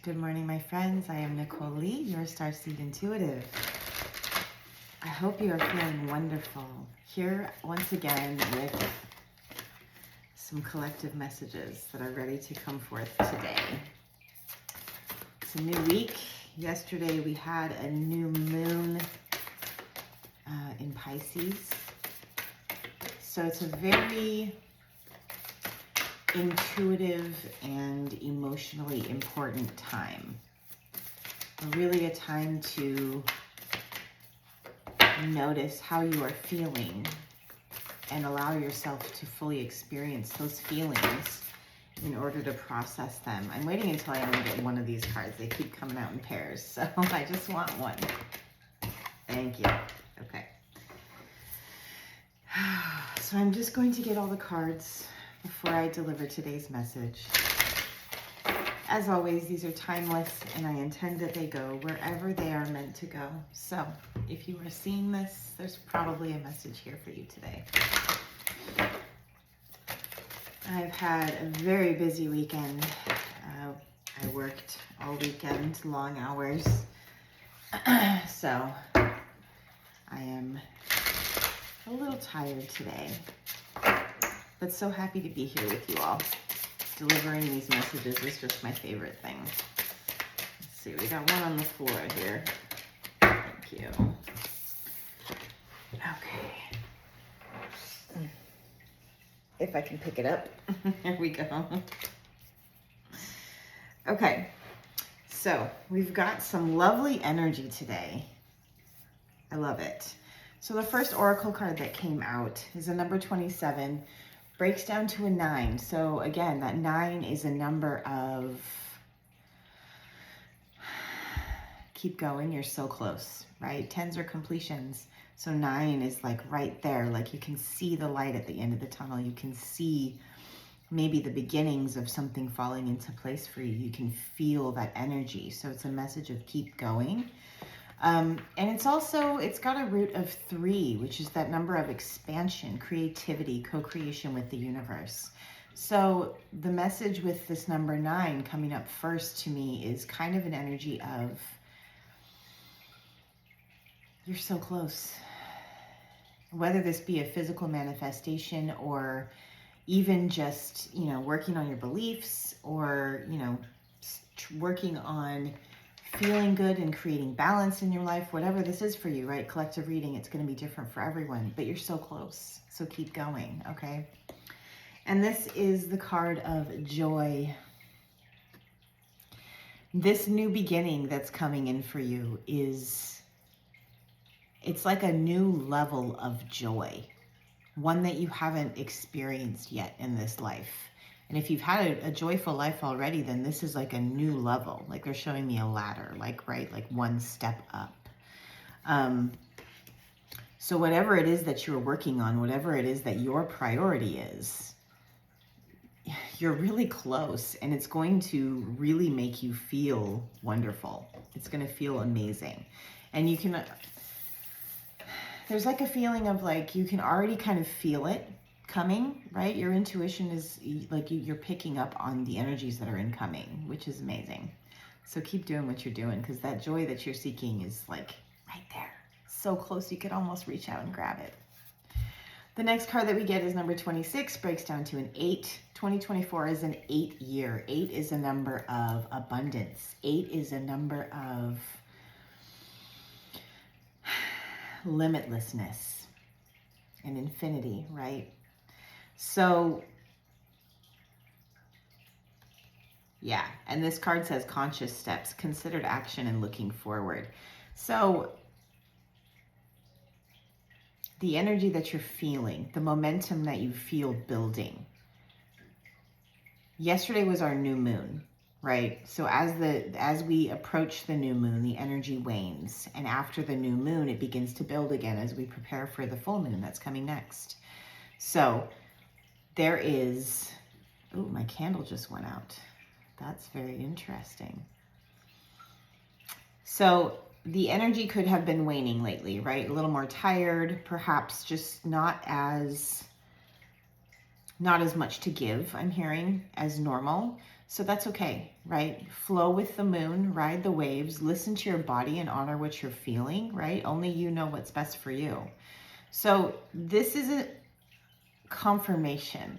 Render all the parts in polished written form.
Good morning, my friends. I am Nichole Lee, your Starseed Intuitive. I hope you are feeling wonderful. Here once again with some collective messages that are ready to come forth today. It's a new week. Yesterday we had a new moon in Pisces. So it's a very intuitive and emotionally important time. Really a time to notice how you are feeling and allow yourself to fully experience those feelings in order to process them. I'm waiting until I only get one of these cards. They keep coming out in pairs, so I just want one. Thank you. Okay. So I'm just going to get all the cards before I deliver today's message. As always, these are timeless, and I intend that they go wherever they are meant to go. So if you are seeing this, there's probably a message here for you today. I've had a very busy weekend. I worked all weekend, long hours. So I am a little tired today, but so happy to be here with you all. Delivering these messages is just my favorite thing. Let's see, we got one on the floor here. Thank you. Okay. If I can pick it up. Here we go. Okay. So we've got some lovely energy today. I love it. So the first oracle card that came out is a number 27. Breaks down to a 9. So again, that 9 is a number of keep going, you're so close, right? 10s are completions. So 9 is like right there. Like you can see the light at the end of the tunnel. You can see maybe the beginnings of something falling into place for you. You can feel that energy. So it's a message of keep going. And it's got a root of 3, which is that number of expansion, creativity, co-creation with the universe. So the message with this number 9 coming up first to me is kind of an energy of, you're so close. Whether this be a physical manifestation or even just, working on your beliefs or, working on feeling good and creating balance in your life, whatever this is for you, right? Collective reading, it's going to be different for everyone, but you're so close. So keep going, okay? And this is the card of joy. This new beginning that's coming in for you it's like a new level of joy, one that you haven't experienced yet in this life. And if you've had a joyful life already, then this is like a new level. Like they're showing me a ladder, like one step up. So whatever it is that you're working on, whatever it is that your priority is, you're really close, and it's going to really make you feel wonderful. It's going to feel amazing. And you can, there's like a feeling of like, you can already kind of feel it coming, right? Your intuition is like you're picking up on the energies that are incoming, which is amazing. So keep doing what you're doing, because that joy that you're seeking is like right there, so close you could almost reach out and grab it. The next card that we get is number 26, breaks down to an 8. 2024 is an 8 year. 8 is a number of abundance. 8 is a number of limitlessness and infinity, right? So, yeah, and this card says conscious steps, considered action, and looking forward. So, the energy that you're feeling, the momentum that you feel building. Yesterday was our new moon, right? So as we approach the new moon, the energy wanes. And after the new moon, it begins to build again as we prepare for the full moon that's coming next. So, there is, oh, my candle just went out. That's very interesting. So the energy could have been waning lately, right? A little more tired, perhaps just not as much to give, I'm hearing, as normal. So that's okay, right? Flow with the moon, ride the waves, listen to your body and honor what you're feeling, right? Only you know what's best for you. So this is a confirmation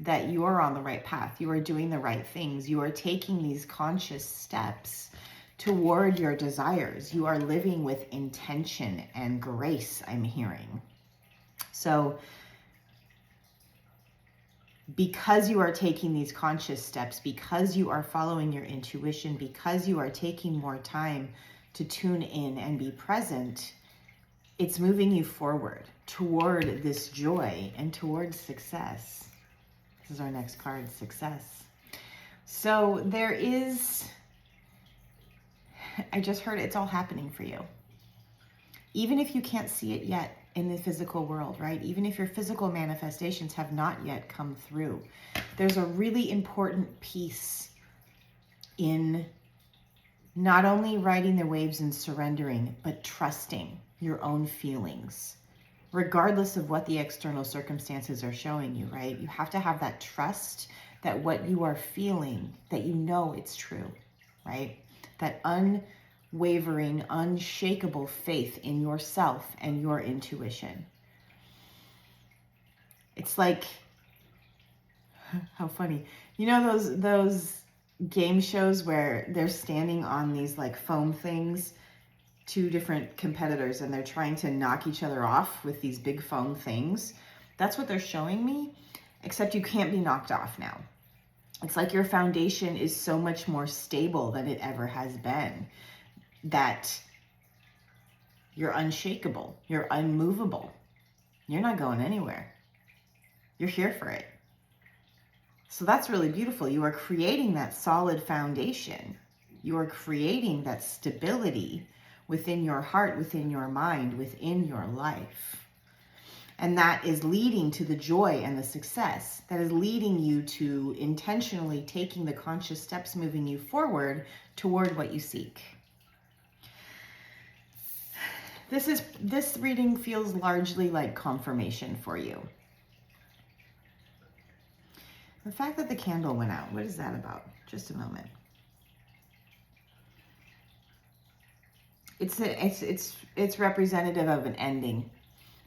that you are on the right path. You are doing the right things. You are taking these conscious steps toward your desires. You are living with intention and grace, I'm hearing. So because you are taking these conscious steps, because you are following your intuition, because you are taking more time to tune in and be present, it's moving you forward toward this joy and towards success. This is our next card, success. So there is, I just heard it's all happening for you. Even if you can't see it yet in the physical world, right? Even if your physical manifestations have not yet come through, there's a really important piece in not only riding the waves and surrendering, but trusting your own feelings, regardless of what the external circumstances are showing you, right? You have to have that trust that what you are feeling, that you know it's true, right? That unwavering, unshakable faith in yourself and your intuition. It's like, how funny. You know those game shows where they're standing on these like foam things, two different competitors, and they're trying to knock each other off with these big foam things? That's what they're showing me, except you can't be knocked off now. It's like your foundation is so much more stable than it ever has been, that you're unshakable, you're unmovable. You're not going anywhere. You're here for it. So that's really beautiful. You are creating that solid foundation. You are creating that stability within your heart, within your mind, within your life. And that is leading to the joy and the success. That is leading you to intentionally taking the conscious steps, moving you forward toward what you seek. This reading feels largely like confirmation for you. The fact that the candle went out, what is that about? Just a moment. It's representative of an ending,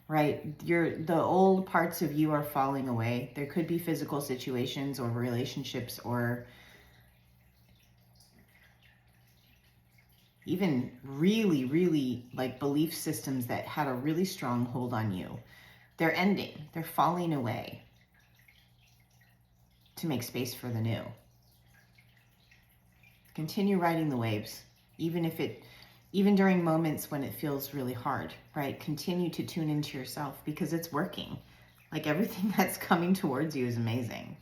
right? The old parts of you are falling away. There could be physical situations or relationships or even really, really like belief systems that had a really strong hold on you. They're ending. They're falling away to make space for the new. Continue riding the waves, even during moments when it feels really hard, right? Continue to tune into yourself because it's working. Like everything that's coming towards you is amazing.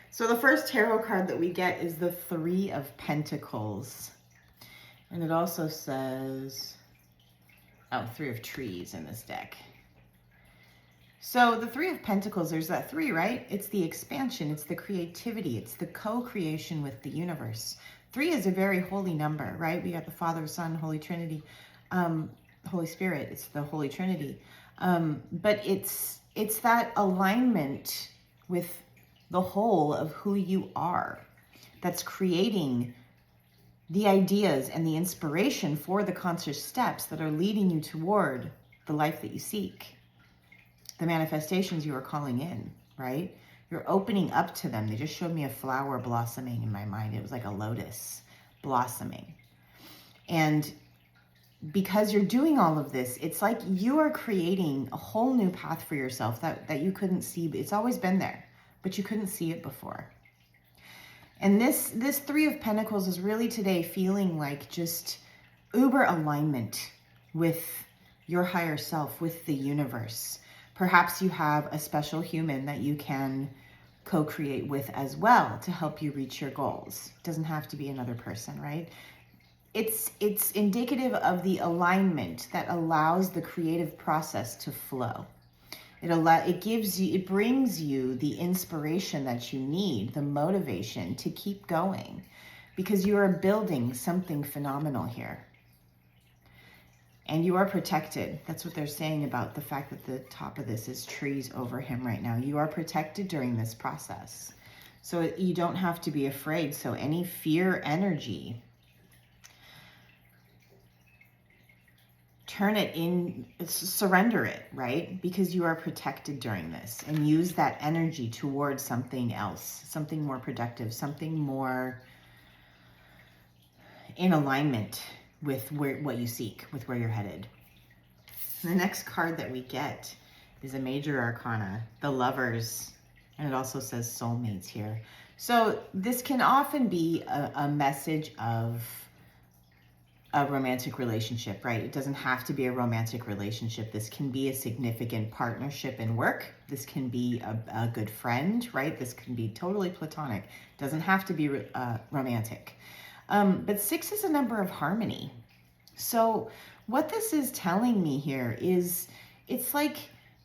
So the first tarot card that we get is the Three of Pentacles. And it also says, Three of Trees in this deck. So the Three of Pentacles, there's that three, right? It's the expansion, it's the creativity, it's the co-creation with the universe. 3 is a very holy number, right? We got the Father, Son, Holy Trinity, Holy Spirit. It's the Holy Trinity. But it's that alignment with the whole of who you are that's creating the ideas and the inspiration for the conscious steps that are leading you toward the life that you seek, the manifestations you are calling in, right? You're opening up to them. They just showed me a flower blossoming in my mind. It was like a lotus blossoming. And because you're doing all of this, it's like you are creating a whole new path for yourself that you couldn't see. It's always been there, but you couldn't see it before. And this Three of Pentacles is really today feeling like just uber alignment with your higher self, with the universe. Perhaps you have a special human that you can co-create with as well to help you reach your goals. It doesn't have to be another person, right? It's indicative of the alignment that allows the creative process to flow. It brings you the inspiration that you need, the motivation to keep going, because you are building something phenomenal here. And you are protected. That's what they're saying about the fact that the top of this is trees over him right now. You are protected during this process. So you don't have to be afraid. So any fear energy, turn it in, surrender it, right? Because you are protected during this, and use that energy towards something else, something more productive, something more in alignment with what you seek, with where you're headed. The next card that we get is a major arcana, the Lovers, and it also says soulmates here. So this can often be a message of a romantic relationship, right? It doesn't have to be a romantic relationship. This can be a significant partnership in work. This can be a good friend, right? This can be totally platonic. It doesn't have to be romantic. But 6 is a number of harmony. So what this is telling me here is it's like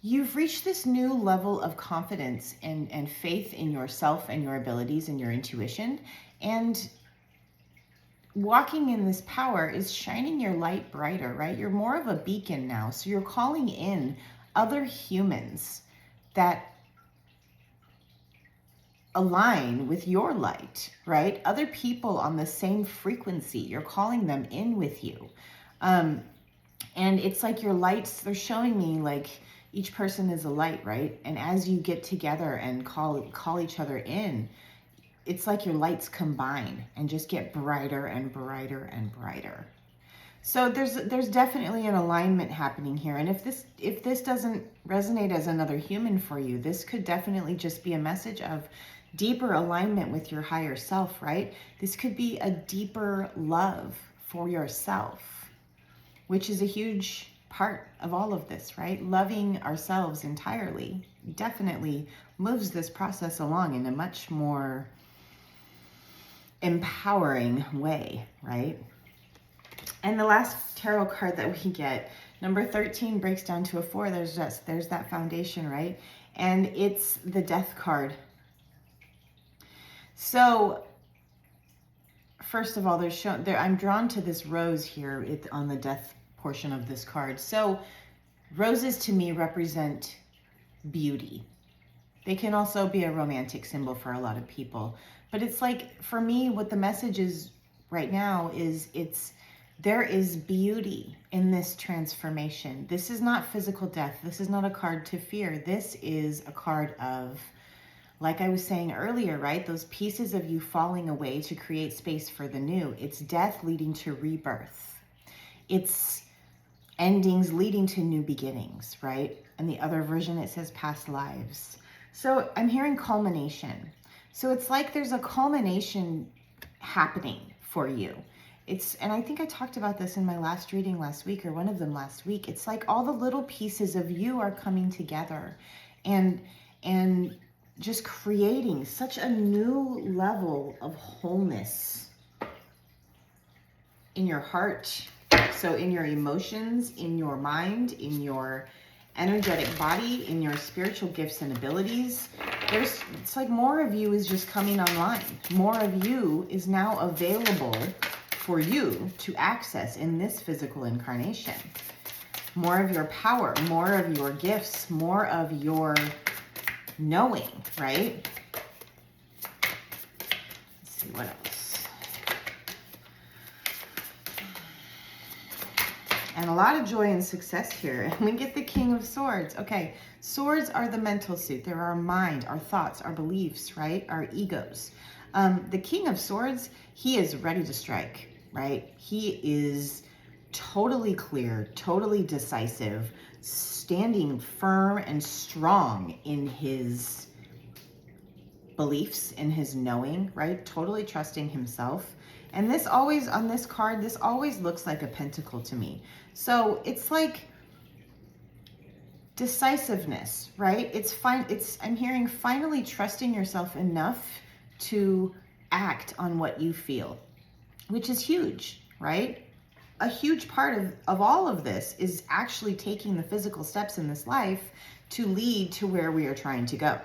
you've reached this new level of confidence and faith in yourself and your abilities and your intuition. And walking in this power is shining your light brighter, right? You're more of a beacon now. So you're calling in other humans that align with your light, right? Other people on the same frequency. You're calling them in with you. And it's like your lights, they're showing me like each person is a light, right? And as you get together and call each other in, it's like your lights combine and just get brighter and brighter and brighter. So there's definitely an alignment happening here. And if this doesn't resonate as another human for you, this could definitely just be a message of deeper alignment with your higher self, right? This could be a deeper love for yourself, which is a huge part of all of this, right? Loving ourselves entirely definitely moves this process along in a much more empowering way, right? And the last tarot card that we get, number 13, breaks down to a 4. There's that foundation, right? And it's the Death card. So first of all, I'm drawn to this rose here on the Death portion of this card. So roses to me represent beauty. They can also be a romantic symbol for a lot of people. But it's like, for me, what the message is right now is there is beauty in this transformation. This is not physical death. This is not a card to fear. This is a card of, like I was saying earlier, right? Those pieces of you falling away to create space for the new. It's death leading to rebirth. It's endings leading to new beginnings, right? And the other version, it says past lives. So I'm hearing culmination. So it's like there's a culmination happening for you. And I think I talked about this in my last reading last week, or one of them last week. It's like all the little pieces of you are coming together and just creating such a new level of wholeness in your heart. So in your emotions, in your mind, in your energetic body, in your spiritual gifts and abilities. It's like more of you is just coming online. More of you is now available for you to access in this physical incarnation. More of your power, more of your gifts, more of your knowing, right? Let's see what else. And a lot of joy and success here. And we get the King of Swords. Okay, swords are the mental suit. They're our mind, our thoughts, our beliefs, right? Our egos. The King of Swords, he is ready to strike, right? He is totally clear, totally decisive, standing firm and strong in his beliefs, in his knowing, right? Totally trusting himself. And this always, on this card, this always looks like a pentacle to me. So it's like decisiveness, right? I'm hearing finally trusting yourself enough to act on what you feel, which is huge, right? A huge part of all of this is actually taking the physical steps in this life to lead to where we are trying to go.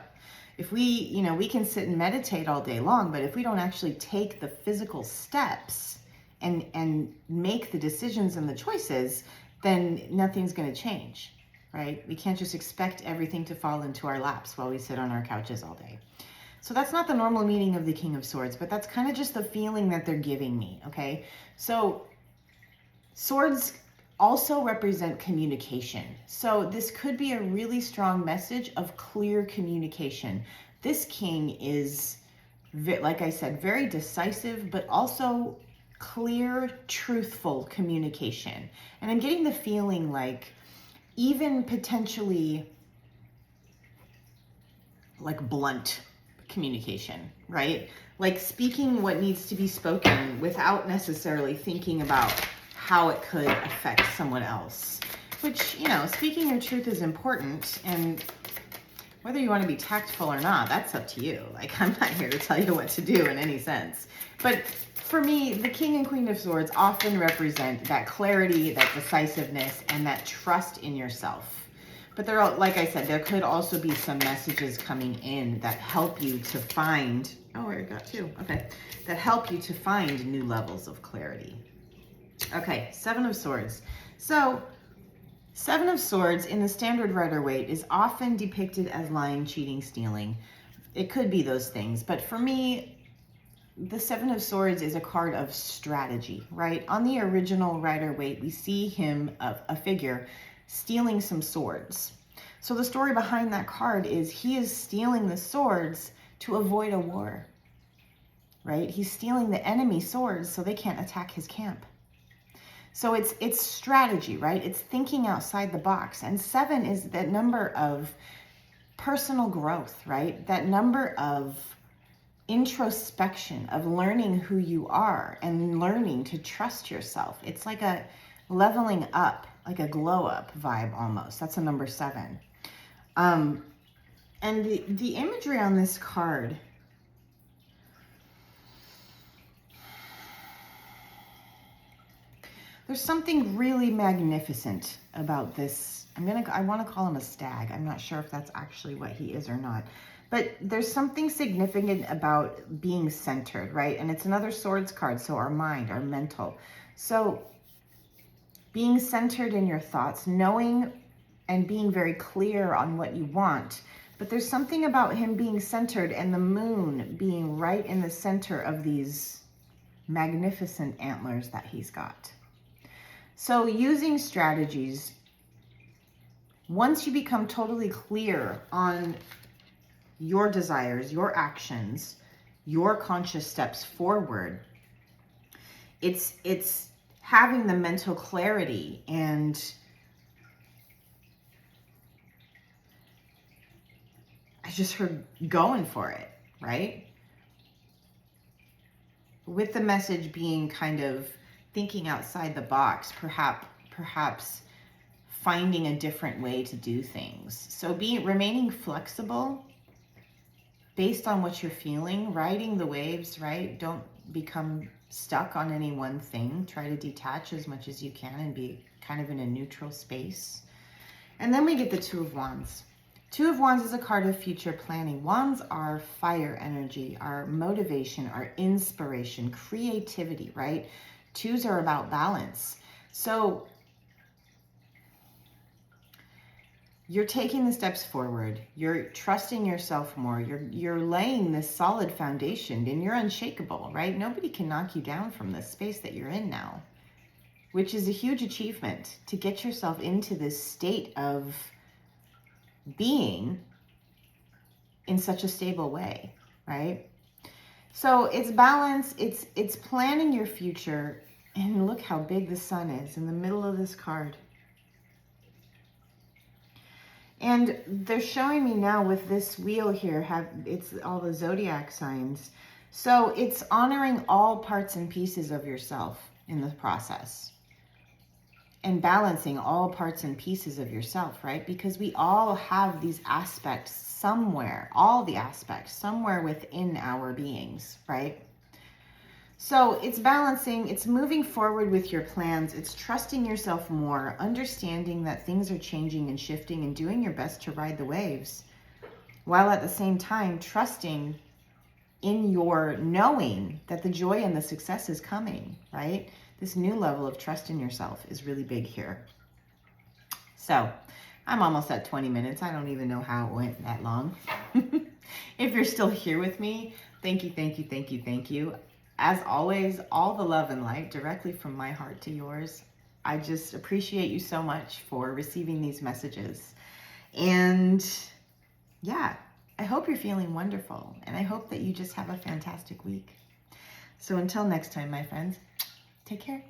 If we can sit and meditate all day long, but if we don't actually take the physical steps and make the decisions and the choices, then nothing's going to change, right? We can't just expect everything to fall into our laps while we sit on our couches all day. So that's not the normal meaning of the King of Swords, but that's kind of just the feeling that they're giving me, okay? So swords also represent communication. So this could be a really strong message of clear communication. This king is, like I said, very decisive, but also clear, truthful communication. And I'm getting the feeling like even potentially like blunt communication, right? Like speaking what needs to be spoken without necessarily thinking about how it could affect someone else. Which, you know, speaking your truth is important, and whether you want to be tactful or not, that's up to you. Like, I'm not here to tell you what to do in any sense. But for me, the King and Queen of Swords often represent that clarity, that decisiveness, and that trust in yourself. But there are, like I said, there could also be some messages coming in that help you to find, oh, I got two, okay, that help you to find new levels of clarity. Okay, Seven of Swords. So, Seven of Swords in the standard Rider-Waite is often depicted as lying, cheating, stealing. It could be those things, but for me, the Seven of Swords is a card of strategy, right? On the original Rider-Waite, we see him, a figure, stealing some swords. So the story behind that card is he is stealing the swords to avoid a war, right? He's stealing the enemy swords so they can't attack his camp. So it's strategy, right? It's thinking outside the box. And 7 is that number of personal growth, right? That number of introspection, of learning who you are and learning to trust yourself. It's like a leveling up, like a glow up vibe almost. That's a number 7. And the imagery on this card, there's something really magnificent about this. I want to call him a stag. I'm not sure if that's actually what he is or not. But there's something significant about being centered, right? And it's another swords card, so our mind, our mental. So being centered in your thoughts, knowing and being very clear on what you want. But there's something about him being centered and the moon being right in the center of these magnificent antlers that he's got. So using strategies, once you become totally clear on your desires, your actions, your conscious steps forward, it's having the mental clarity and I just heard going for it, right? With the message being kind of thinking outside the box, perhaps finding a different way to do things. So remaining flexible based on what you're feeling, riding the waves, right? Don't become stuck on any one thing. Try to detach as much as you can and be kind of in a neutral space. And then we get the Two of Wands. Two of Wands is a card of future planning. Wands are fire energy, our motivation, our inspiration, creativity, right? Twos are about balance. So you're taking the steps forward. You're trusting yourself more. You're laying this solid foundation and you're unshakable, right? Nobody can knock you down from this space that you're in now, which is a huge achievement to get yourself into this state of being in such a stable way, right? So it's balance, it's planning your future, and look how big the sun is in the middle of this card. And they're showing me now with this wheel here, it's all the zodiac signs. So it's honoring all parts and pieces of yourself in the process. And balancing all parts and pieces of yourself, right? Because we all have these aspects somewhere, all the aspects somewhere within our beings, right? So it's balancing, it's moving forward with your plans, it's trusting yourself more, understanding that things are changing and shifting and doing your best to ride the waves, while at the same time trusting in your knowing that the joy and the success is coming, right? This new level of trust in yourself is really big here. So I'm almost at 20 minutes. I don't even know how it went that long. If you're still here with me, thank you, thank you, thank you, thank you. As always, all the love and light directly from my heart to yours. I just appreciate you so much for receiving these messages. And yeah, I hope you're feeling wonderful, and I hope that you just have a fantastic week. So until next time, my friends, take care.